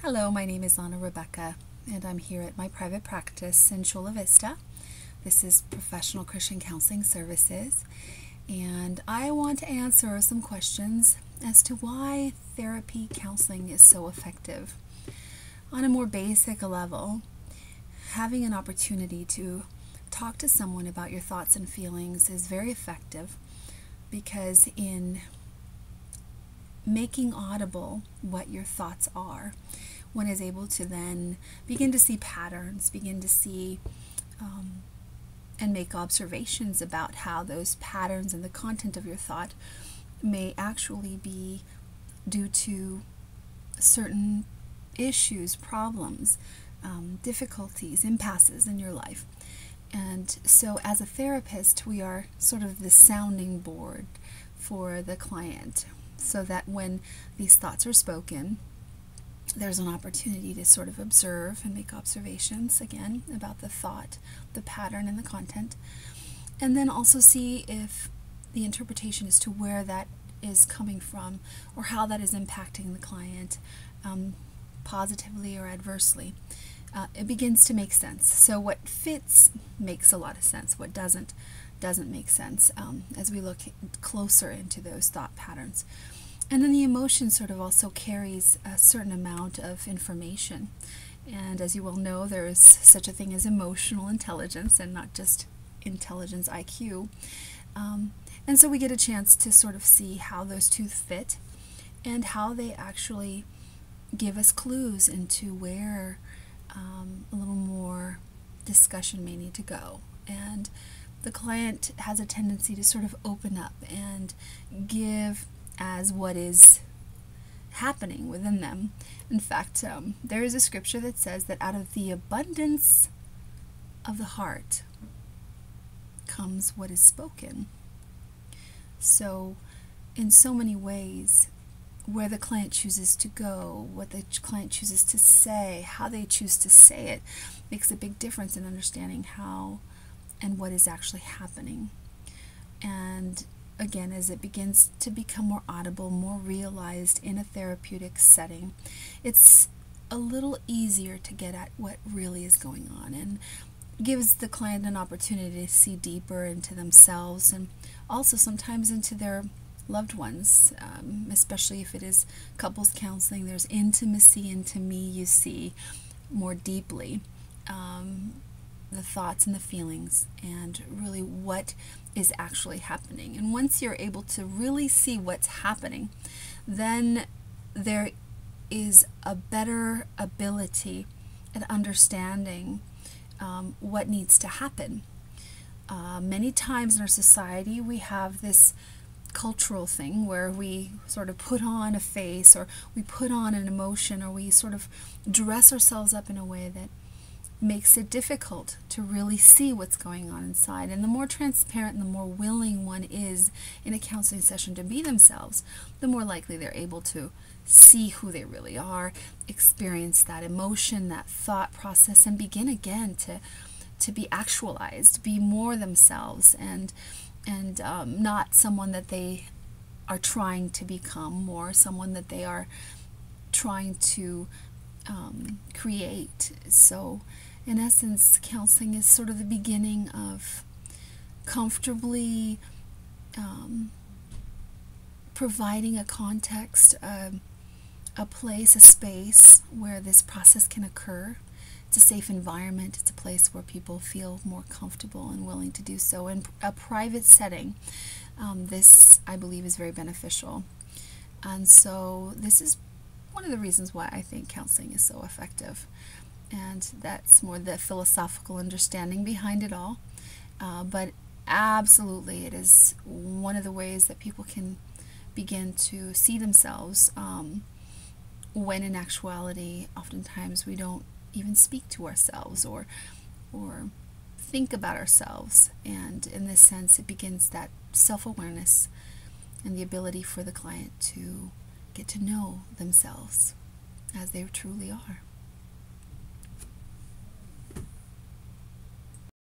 Hello, my name is Anna Rebecca, and I'm here at my private practice in Chula Vista. This is Professional Christian Counseling Services, and I want to answer some questions as to why therapy counseling is so effective. On a more basic level, having an opportunity to talk to someone about your thoughts and feelings is very effective because in making audible what your thoughts are, one is able to then begin to see patterns, begin to see and make observations about how those patterns and the content of your thought may actually be due to certain issues, problems, difficulties, impasses in your life. And so as a therapist, we are sort of the sounding board for the client, so that when these thoughts are spoken, there's an opportunity to sort of observe and make observations again about the thought, the pattern, and the content, and then also see if the interpretation as to where that is coming from or how that is impacting the client positively or adversely. It begins to make sense. So what fits makes a lot of sense. What doesn't make sense as we look closer into those thought patterns. And then the emotion sort of also carries a certain amount of information. And as you well know, there is such a thing as emotional intelligence and not just intelligence IQ. And so we get a chance to sort of see how those two fit and how they actually give us clues into where a little more discussion may need to go. And the client has a tendency to sort of open up and give as what is happening within them. In fact, there is a scripture that says that out of the abundance of the heart comes what is spoken. So in so many ways, where the client chooses to go, what the client chooses to say, how they choose to say it, makes a big difference in understanding how and what is actually happening. And again, as it begins to become more audible, more realized in a therapeutic setting, it's a little easier to get at what really is going on and gives the client an opportunity to see deeper into themselves and also sometimes into their loved ones, especially if it is couples counseling. There's intimacy into me, you see more deeply the thoughts and the feelings and really what is actually happening. And once you're able to really see what's happening, then there is a better ability at understanding what needs to happen. Many times in our society we have this cultural thing where we sort of put on a face or we put on an emotion or we sort of dress ourselves up in a way that makes it difficult to really see what's going on inside. And the more transparent and the more willing one is in a counseling session to be themselves, the more likely they're able to see who they really are, experience that emotion, that thought process, and begin again to be actualized, be more themselves, and not someone that they are trying to become, more someone that they are trying to create. So in essence, counseling is sort of the beginning of comfortably providing a context, a place, a space where this process can occur. It's a safe environment. It's a place where people feel more comfortable and willing to do so. In a private setting, this, I believe, is very beneficial. And so this is one of the reasons why I think counseling is so effective. And that's more the philosophical understanding behind it all. But absolutely, it is one of the ways that people can begin to see themselves when in actuality, oftentimes we don't even speak to ourselves or think about ourselves. And in this sense, it begins that self-awareness and the ability for the client to get to know themselves as they truly are.